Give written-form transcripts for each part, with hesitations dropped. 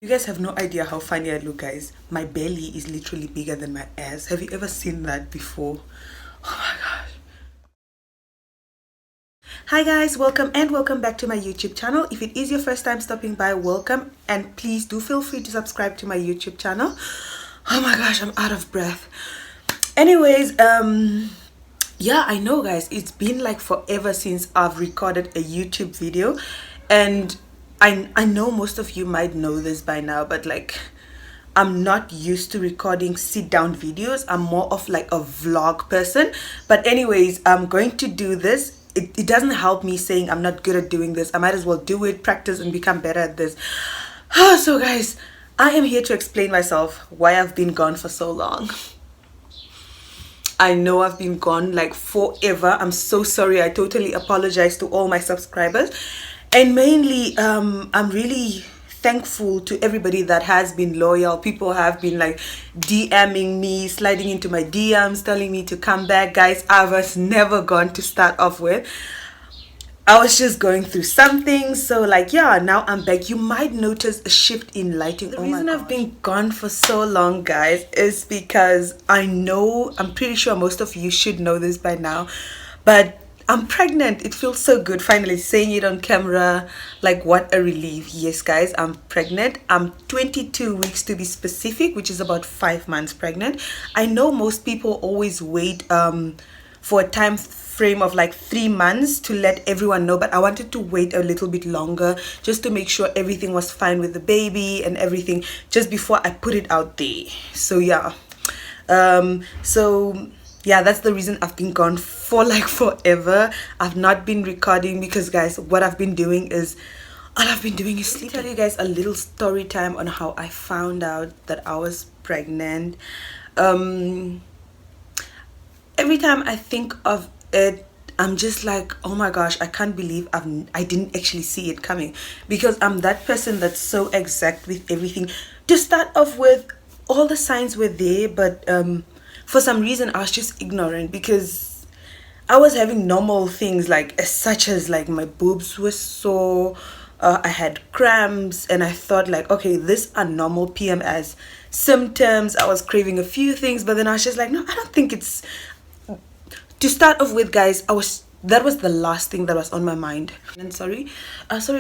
You guys have no idea how funny I look, guys. My belly is literally bigger than my ass. Have you ever seen that before? Oh my gosh. Hi guys, welcome back to my YouTube channel. If it is your first time stopping by, welcome, and please do feel free to subscribe to my YouTube channel. Oh my gosh, I'm out of breath. Anyways, yeah, I know guys, it's been like forever since I've recorded a YouTube video, and I know most of you might know this by now, but like I'm not used to recording sit down videos. I'm more of like a vlog person. But anyways, I'm going to do this. It doesn't help me saying I'm not good at doing this. I might as well do it, practice, and become better at this. So guys, I am here to explain myself why I've been gone for so long. I know I've been gone like forever. I'm so sorry. I totally apologize to all my subscribers. And mainly, I'm really thankful to everybody that has been loyal. People have been like DMing me, sliding into my DMs, telling me to come back. Guys, I was never gone to start off with. I was just going through something, so like yeah, now I'm back. You might notice a shift in lighting. The reason I've been gone for so long, guys, is because I'm pretty sure most of you should know this by now, but I'm pregnant. It feels so good finally saying it on camera. Like, what a relief. Yes guys, I'm pregnant. I'm 22 weeks to be specific, which is about 5 months pregnant. I know most people always wait for a time frame of like 3 months to let everyone know, but I wanted to wait a little bit longer just to make sure everything was fine with the baby and everything just before I put it out there. So yeah, yeah, that's the reason I've been gone for like forever. I've not been recording because guys, what I've been doing is sleeping. Tell you guys a little story time on how I found out that I was pregnant. Every time I think of it, I'm just like, oh my gosh, I can't believe I didn't actually see it coming, because I'm that person that's so exact with everything. To start off with, all the signs were there, but for some reason I was just ignorant, because I was having normal things like such as like my boobs were sore, I had cramps, and I thought like, okay, these are normal PMS symptoms. I was craving a few things, but then I was just like, no, I don't think it's. To start off with, guys, that was the last thing that was on my mind. And sorry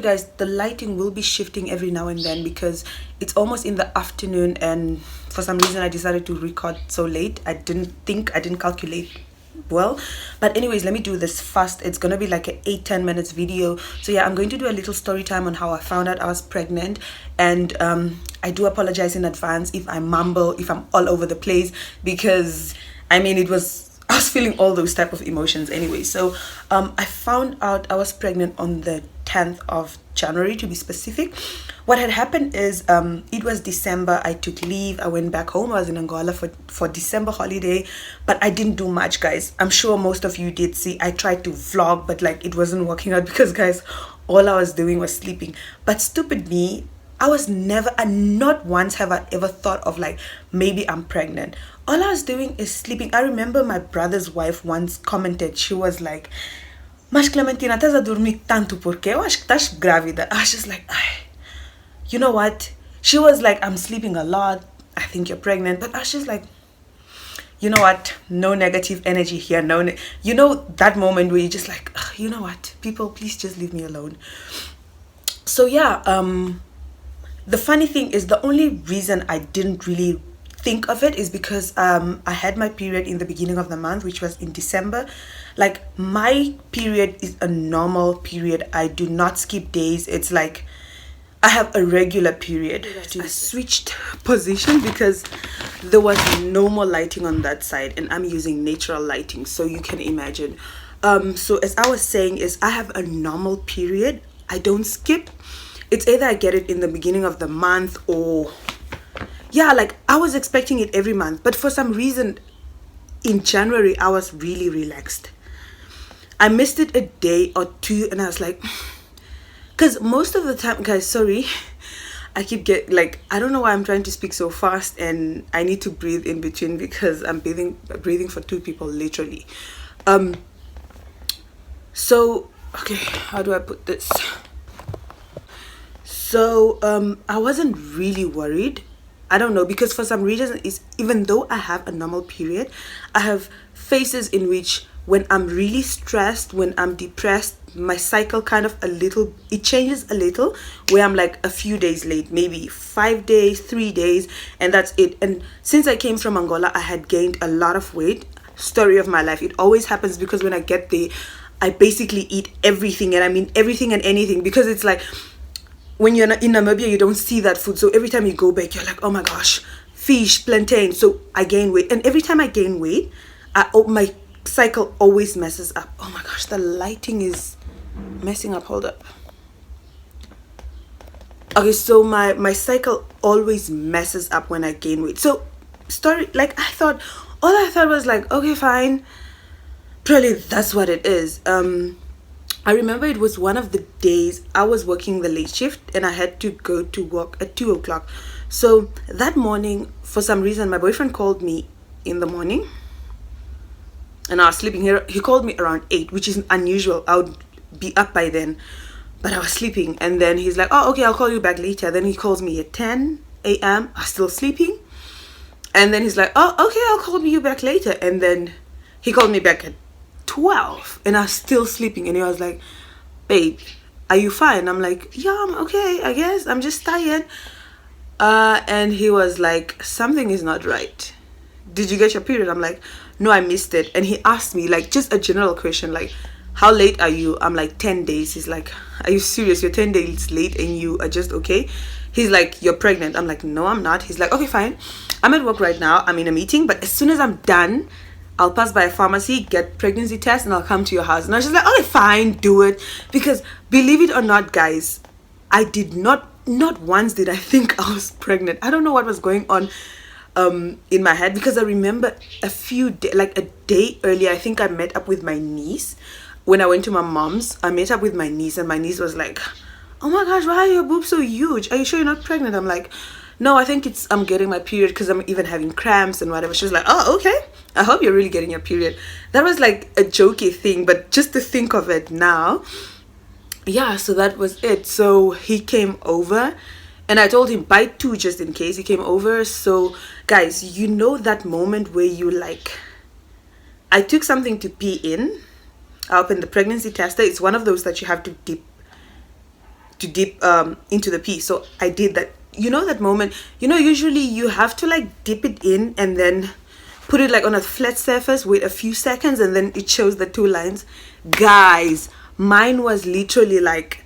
guys, the lighting will be shifting every now and then because it's almost in the afternoon, and for some reason I decided to record so late. I didn't calculate well, but anyways, let me do this fast. It's gonna be like an 8-10 minutes video. So yeah, I'm going to do a little story time on how I found out I was pregnant, and I do apologize in advance if I mumble, if I'm all over the place, because I mean I was feeling all those type of emotions anyway. So I found out I was pregnant on the 10th of January to be specific. What had happened is it was December. I took leave. I went back home. I was in Angola for December holiday, but I didn't do much, guys. I'm sure most of you did see. I tried to vlog, but like it wasn't working out because guys, all I was doing was sleeping. But stupid me, not once have I ever thought of like maybe I'm pregnant. All I was doing is sleeping. I remember my brother's wife once commented. She was like, "Mas Clementina, estás a dormir tanto porque eu acho que estás grávida." I was just like, you know what? She was like, "I'm sleeping a lot. I think you're pregnant." But I was just like, you know what? No negative energy here. You know that moment where you're just like, you know what? People, please just leave me alone. So yeah, the funny thing is, the only reason I didn't really think of it is because I had my period in the beginning of the month, which was in December. Like, my period is a normal period. I do not skip days. It's like I have a regular period. I switched position because there was no more lighting on that side, and I'm using natural lighting, so you can imagine. So as I was saying, is I have a normal period. I don't skip. It's either I get it in the beginning of the month, or yeah, like I was expecting it every month, but for some reason in January I was really relaxed. I missed it a day or two, and I was like, because most of the time, guys, sorry, I don't know why I'm trying to speak so fast, and I need to breathe in between because I'm breathing for 2 people literally. So okay, how do I put this? So I wasn't really worried. I don't know, because for some reason, is even though I have a normal period, I have phases in which when I'm really stressed, when I'm depressed, my cycle kind of a little, it changes a little, where I'm like a few days late, maybe 5 days, 3 days, and that's it. And since I came from Angola, I had gained a lot of weight. Story of my life. It always happens because when I get there, I basically eat everything, and I mean everything and anything, because it's like, when you're in Namibia, you don't see that food. So every time you go back, you're like, oh my gosh, fish, plantain. So I gain weight. And every time I gain weight, my cycle always messes up. Oh my gosh, the lighting is messing up. Hold up. Okay, so my cycle always messes up when I gain weight. So like all I thought was like, okay, fine. Probably that's what it is. I remember it was one of the days I was working the late shift and I had to go to work at 2 o'clock. So that morning, for some reason, my boyfriend called me in the morning and I was sleeping here. He called me around 8, which is unusual. I would be up by then, but I was sleeping. And then he's like, oh, okay, I'll call you back later. Then he calls me at 10 a.m. I'm still sleeping. And then he's like, oh, okay, I'll call you back later. And then he called me back at 12 and I was still sleeping, and he was like, babe, are you fine? I'm like, yeah, I'm okay, I guess, I'm just tired. And he was like, something is not right. Did you get your period? I'm like, no, I missed it. And he asked me like just a general question, like, how late are you? I'm like, 10 days. He's like, are you serious? You're 10 days late and you are just okay? He's like, you're pregnant. I'm like, no, I'm not. He's like, okay, fine, I'm at work right now, I'm in a meeting, but as soon as I'm done, I'll pass by a pharmacy, get pregnancy test, and I'll come to your house. And I was just like, okay, fine, do it. Because believe it or not, guys, I did not once did I think I was pregnant. I don't know what was going on in my head, because I remember like a day earlier, I think I met up with my niece. When I went to my mom's, I met up with my niece, and my niece was like, oh my gosh, why are your boobs so huge? Are you sure you're not pregnant? I'm like, no, I think I'm getting my period, because I'm even having cramps and whatever. She was like, oh, okay, I hope you're really getting your period. That was like a jokey thing, but just to think of it now, yeah, so that was it. So he came over and I told him buy 2 just in case. He came over. So guys, you know that moment where you like, I took something to pee in. I opened the pregnancy tester. It's one of those that you have to dip into the pee. So I did that. You know that moment, usually you have to like dip it in and then put it like on a flat surface, wait a few seconds, and then it shows the 2 lines. Guys, mine was literally like,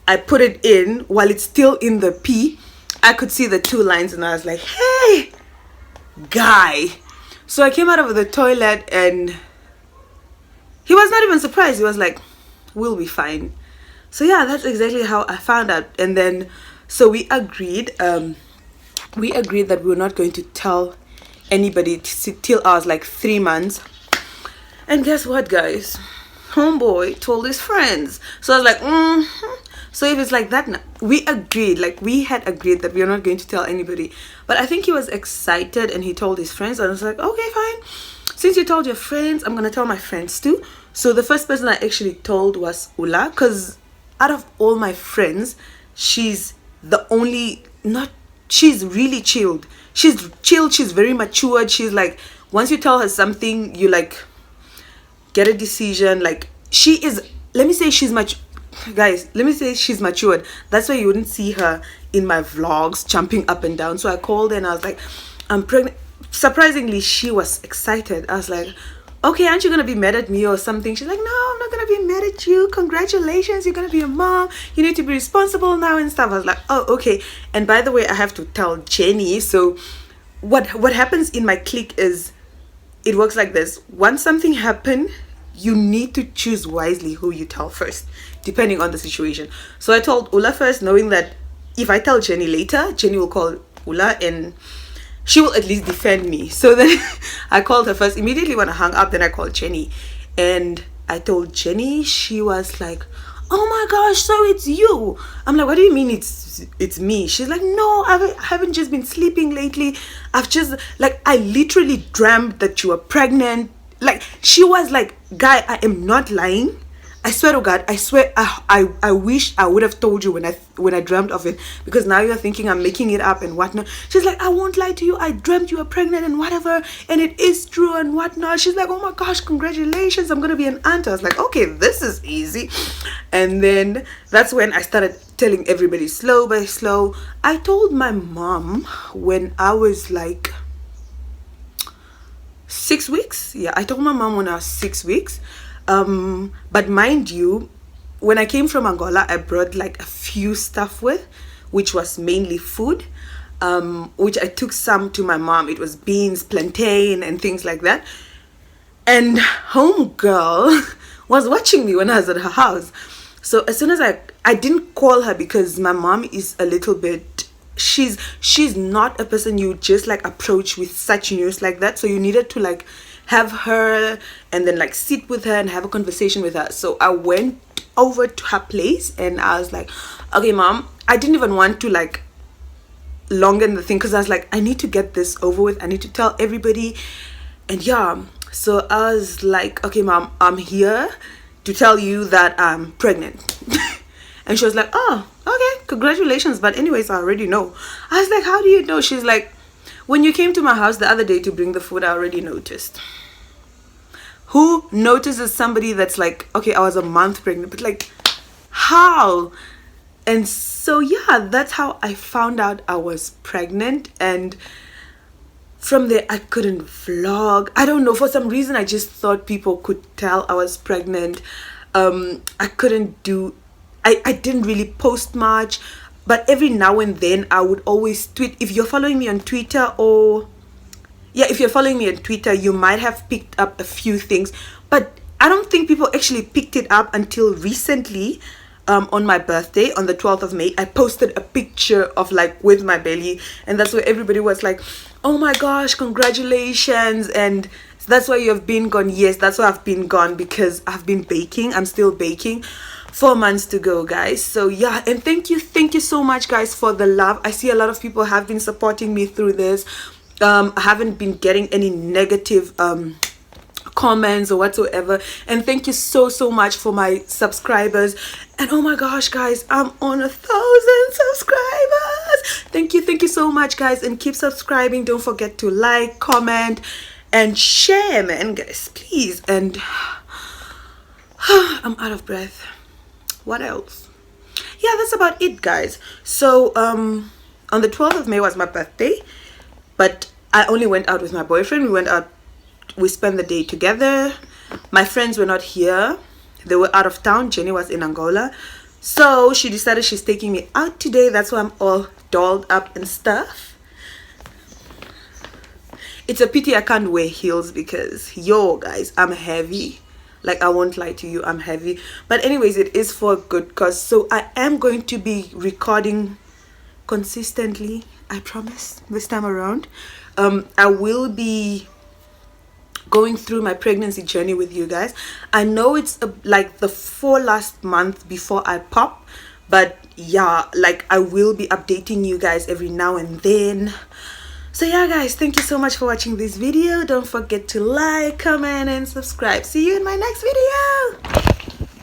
I put it in while it's still in the pee, I could see the 2 lines, and I was like, hey guy. So I came out of the toilet and he was not even surprised. He was like, we'll be fine. So yeah, that's exactly how I found out. And then so we agreed that we were not going to tell anybody till I was like 3 months. And guess what, guys? Homeboy told his friends. So I was like, So if it's like that, we had agreed that we are not going to tell anybody. But I think he was excited and he told his friends. And I was like, okay, fine. Since you told your friends, I'm going to tell my friends too. So the first person I actually told was Ula, because out of all my friends, she's the only, she's really chilled. She's chilled, she's very matured. She's like, once you tell her something, you like get a decision. Like, she is, let me say she's matured. That's why you wouldn't see her in my vlogs jumping up and down. So I called her and I was like, I'm pregnant. Surprisingly, she was excited. I was like, okay, aren't you gonna be mad at me or something? She's like, no, I'm not gonna be mad at you. Congratulations, you're gonna be a mom. You need to be responsible now and stuff. I was like, oh, okay. And by the way, I have to tell Jenny. So what happens in my clique is, it works like this. Once something happened, you need to choose wisely who you tell first, depending on the situation. So I told Ula first, knowing that if I tell Jenny later, Jenny will call Ula and she will at least defend me. So then I called her first. Immediately when I hung up, then I called Jenny. And I told Jenny. She was like, oh my gosh, so it's you. I'm like, what do you mean it's me? She's like, no, I haven't just been sleeping lately. I've just, like, I literally dreamt that you were pregnant. Like, she was like, guy, I am not lying. I swear to God, I swear, I wish I would have told you when I dreamt of it, because now you're thinking I'm making it up and whatnot. She's like, I won't lie to you, I dreamt you were pregnant and whatever, and it is true and whatnot. She's like, oh my gosh, congratulations, I'm gonna be an aunt. I was like, okay, this is easy. And then that's when I started telling everybody slow by slow. I told my mom when I was like 6 weeks. Yeah, I told my mom when I was 6 weeks. But mind you, when I came from Angola, I brought like a few stuff with, which was mainly food, which I took some to my mom. It was beans, plantain, and things like that. And homegirl was watching me when I was at her house. So as soon as I didn't call her, because my mom is a little bit, she's not a person you just like approach with such news like that. So you needed to like have her and then like sit with her and have a conversation with her. So I went over to her place and I was like, okay mom, I didn't even want to like longen the thing, because I was like, I need to get this over with, I need to tell everybody. And yeah, so I was like, okay mom, I'm here to tell you that I'm pregnant. And she was like, oh, okay, congratulations, but anyways, I already know. I was like, how do you know? She's like, when you came to my house the other day to bring the food, I already noticed. Who notices somebody that's like, okay, I was a month pregnant, but like, how? And so yeah, that's how I found out I was pregnant. And from there, I couldn't vlog. I don't know, for some reason I just thought people could tell I was pregnant. I couldn't do, I didn't really post much, but every now and then I would always tweet. If you're following me on Twitter, or yeah, if you're following me on Twitter, you might have picked up a few things, but I don't think people actually picked it up until recently. On my birthday, on the 12th of May, I posted a picture of like with my belly, and that's where everybody was like, oh my gosh, congratulations. And that's why you have been gone. Yes, that's why I've been gone, because I've been baking. I'm still baking. 4 months to go, guys. So yeah, and thank you so much guys for the love. I see a lot of people have been supporting me through this. I haven't been getting any negative comments or whatsoever, and thank you so much for my subscribers. And oh my gosh guys, I'm on 1,000 subscribers. Thank you so much guys, and keep subscribing. Don't forget to like, comment, and share, man, guys, please. And I'm out of breath. What else? Yeah, that's about it guys. So on the 12th of May was my birthday, but I only went out with my boyfriend. We went out, we spent the day together. My friends were not here, they were out of town. Jenny was in Angola, so she decided she's taking me out today. That's why I'm all dolled up and stuff. It's a pity I can't wear heels, because yo guys, I'm heavy. Like, I won't lie to you, I'm heavy. But anyways, it is for a good cause. So I am going to be recording consistently, I promise, this time around. I will be going through my pregnancy journey with you guys. I know it's like the last month before I pop, but yeah, like I will be updating you guys every now and then. So yeah guys, thank you so much for watching this video. Don't forget to like, comment, and subscribe. See you in my next video.